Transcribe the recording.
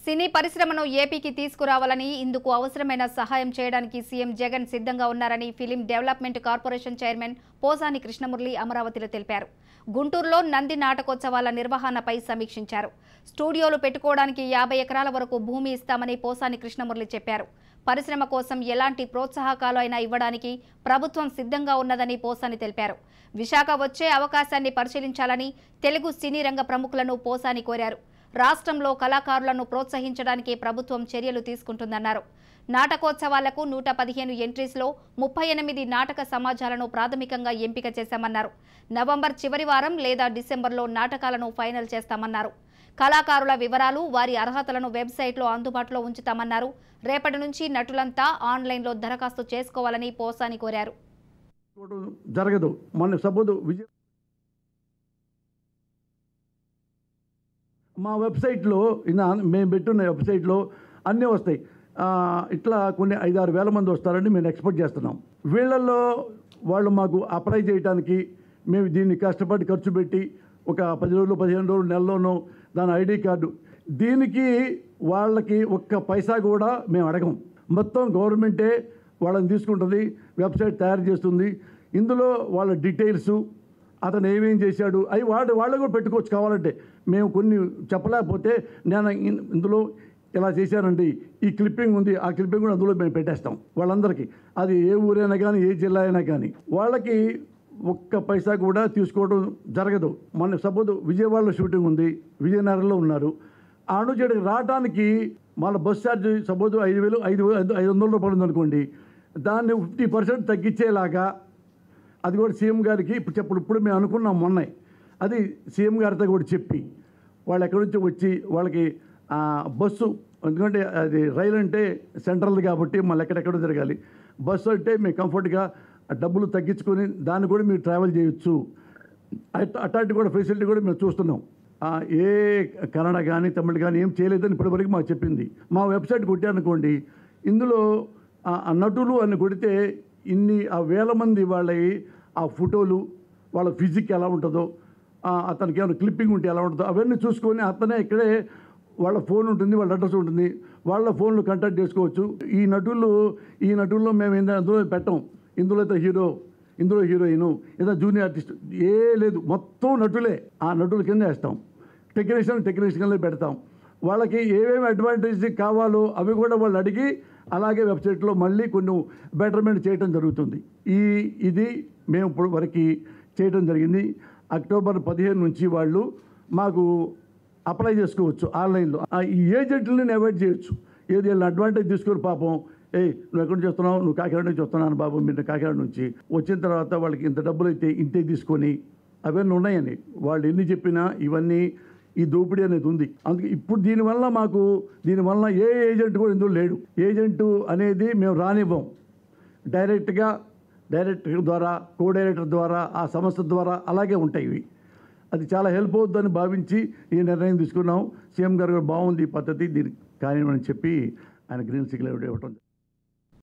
సినీ పరిశ్రమను ఏపీకి తీసుకురావాలని ఇందుకు అవసరమైన సహాయం చేయడానికి సీఎం జగన్ సిద్ధంగా ఉన్నారని film development corporation chairman Posani Krishnamurali అమరావతిలో తెలిపారు. గుంటూరులో నంది నాటకోత్సవాల నిర్వహణపై సమీక్షించారు. స్టూడియోలు పెట్టుకోవడానికి 50 ఎకరాల వరకు భూమి ఇస్తామని పోసాని కృష్ణమురళి చెప్పారు. పరిశ్రమ కోసం ఎలాంటి ప్రోత్సాహకాలు అయినా ఇవ్వడానికి ప్రభుత్వం సిద్ధంగా ఉన్నదని పోసాని తెలిపారు. విశాఖ వచ్చే అవకాశాన్ని పరిశీలించాలని తెలుగు సినీ రంగ ప్రముఖులను పోసాని కోరారు. రాష్ట్రంలో కళాకారులను ప్రోత్సహించడానికి ప్రభుత్వం చర్యలు తీసుకుంటుందన్నారు. నాటకోత్సవాలకు 115 ఎంట్రీస్లో 38 నాటక సమాజాలను ప్రాథమికంగా ఎంపిక చేశామన్నారు. నవంబర్ చివరి వారం లేదా డిసెంబర్లో నాటకాలను ఫైనల్ చేస్తామన్నారు. కళాకారుల వివరాలు, వారి అర్హతలను వెబ్సైట్లో అందుబాటులో ఉంచుతామన్నారు. రేపటి నుంచి నటులంతా ఆన్లైన్లో దరఖాస్తు చేసుకోవాలని పోసాని కోరారు. జరగదు. మన సపోజ్ మా వెబ్సైట్లో మేము పెట్టున్న వెబ్సైట్లో అన్నీ వస్తాయి. ఇట్లా కొన్ని 5-6 వేల మంది వస్తారని మేము ఎక్స్పెక్ట్ చేస్తున్నాం. వీళ్ళల్లో వాళ్ళు మాకు అప్లై చేయడానికి మేము దీన్ని కష్టపడి ఖర్చు పెట్టి ఒక 10 రోజులు 15 రోజులు నెలలోనో దాని ఐడి కార్డు, దీనికి వాళ్ళకి ఒక్క పైసా కూడా మేము అడగం. మొత్తం గవర్నమెంటే వాళ్ళని తీసుకుంటుంది, వెబ్సైట్ తయారు చేస్తుంది. ఇందులో వాళ్ళ డీటెయిల్స్, అతను ఏమేం చేశాడు అవి వాళ్ళు కూడా పెట్టుకోవచ్చు. కావాలంటే మేము కొన్ని చెప్పలేకపోతే నేను ఇందులో ఇలా చేశానండి, ఈ క్లిప్పింగ్ ఉంది, ఆ క్లిప్పింగ్ కూడా అందులో మేము పెట్టేస్తాం వాళ్ళందరికీ. అది ఏ ఊరైనా కానీ ఏ జిల్లా అయినా కానీ వాళ్ళకి ఒక్క పైసా కూడా తీసుకోవడం జరగదు. మన సపోజ్ విజయవాడలో షూటింగ్ ఉంది, విజయనగరంలో ఉన్నారు, ఆ నుంచి రావడానికి వాళ్ళ బస్ ఛార్జ్ సపోజ్ 5,500 రూపాయలు ఉందనుకోండి, దాన్ని 50% తగ్గించేలాగా అది కూడా సీఎం గారికి ఇప్పుడు మేము అనుకున్నాం మొన్న, అది సీఎం గారితో కూడా చెప్పి వాళ్ళు ఎక్కడి నుంచి వచ్చి వాళ్ళకి బస్సు, ఎందుకంటే అది రైలు అంటే సెంట్రల్ కాబట్టి మళ్ళీ ఎక్కడెక్కడ తిరగాలి. బస్సు అంటే మేము కంఫర్ట్గా డబ్బులు తగ్గించుకొని దాన్ని కూడా మీరు ట్రావెల్ చేయొచ్చు. అట్లాంటి కూడా ఫెసిలిటీ కూడా మేము చూస్తున్నాం. ఏ కన్నడ కానీ తమిళ్ కానీ ఏం చేయలేదని ఇప్పటివరకు మాకు చెప్పింది. మా వెబ్సైట్ కొట్టారనుకోండి, ఇందులో నటులు అని కొడితే ఇన్ని వేల మంది వాళ్ళ ఆ ఫోటోలు, వాళ్ళ ఫిజిక్ ఎలా ఉంటుందో, అతనికి ఏమైనా క్లిప్పింగ్ ఉంటే ఎలా ఉంటుందో అవన్నీ చూసుకొని అతనే ఇక్కడే వాళ్ళ ఫోన్ ఉంటుంది, వాళ్ళ అడ్రస్ ఉంటుంది, వాళ్ళ ఫోన్లు కాంటాక్ట్ చేసుకోవచ్చు. ఈ నటుల్లో మేము అందులో పెట్టాం. ఇందులో అయితే హీరో, ఇందులో హీరోయిన్, ఏదో జూనియర్ ఆర్టిస్ట్ ఏ లేదు, మొత్తం నటులే. ఆ నటుల కింద వేస్తాం. టెక్నీషియన్లో పెడతాం. వాళ్ళకి ఏమేమి అడ్వాంటేజ్ కావాలో అవి కూడా వాళ్ళు అడిగి అలాగే వెబ్సైట్లో మళ్ళీ కొన్ని బెటర్మెంట్ చేయడం జరుగుతుంది. ఇది మేము ఇప్పుడు వరకు చేయడం జరిగింది. అక్టోబర్ 15 నుంచి వాళ్ళు మాకు అప్లై చేసుకోవచ్చు ఆన్లైన్లో. ఈ ఏజెంట్లని అవాయిడ్ చేయొచ్చు. ఏది వీళ్ళని అడ్వాంటేజ్ తీసుకొని పాపం, నువ్వు ఎక్కడి నుంచి వస్తున్నావు, నువ్వు కాకినాడ నుంచి వస్తున్నాను బాబు, మీరు కాకినాడ నుంచి వచ్చిన తర్వాత వాళ్ళకి ఇంత డబ్బులు అయితే ఇంతే తీసుకొని అవన్నీ ఉన్నాయని వాళ్ళు ఎన్ని చెప్పినా ఇవన్నీ ఈ దోపిడీ అనేది ఉంది. అందుకే ఇప్పుడు దీనివల్ల ఏ ఏజెంట్ కూడా ఇందులో లేడు. ఏజెంటు అనేది మేము రానివ్వం. డైరెక్టర్ ద్వారా, కో డైరెక్టర్ ద్వారా, ఆ సంస్థ ద్వారా అలాగే ఉంటాయి ఇవి. అది చాలా హెల్ప్ అవుతుందని భావించి ఈ నిర్ణయం తీసుకున్నాం. సీఎం గారు బాగుంది ఈ పద్ధతి, దీనికి కానివ్వని చెప్పి ఆయన గ్రీన్ సిగ్నల్ ఇవ్వటం.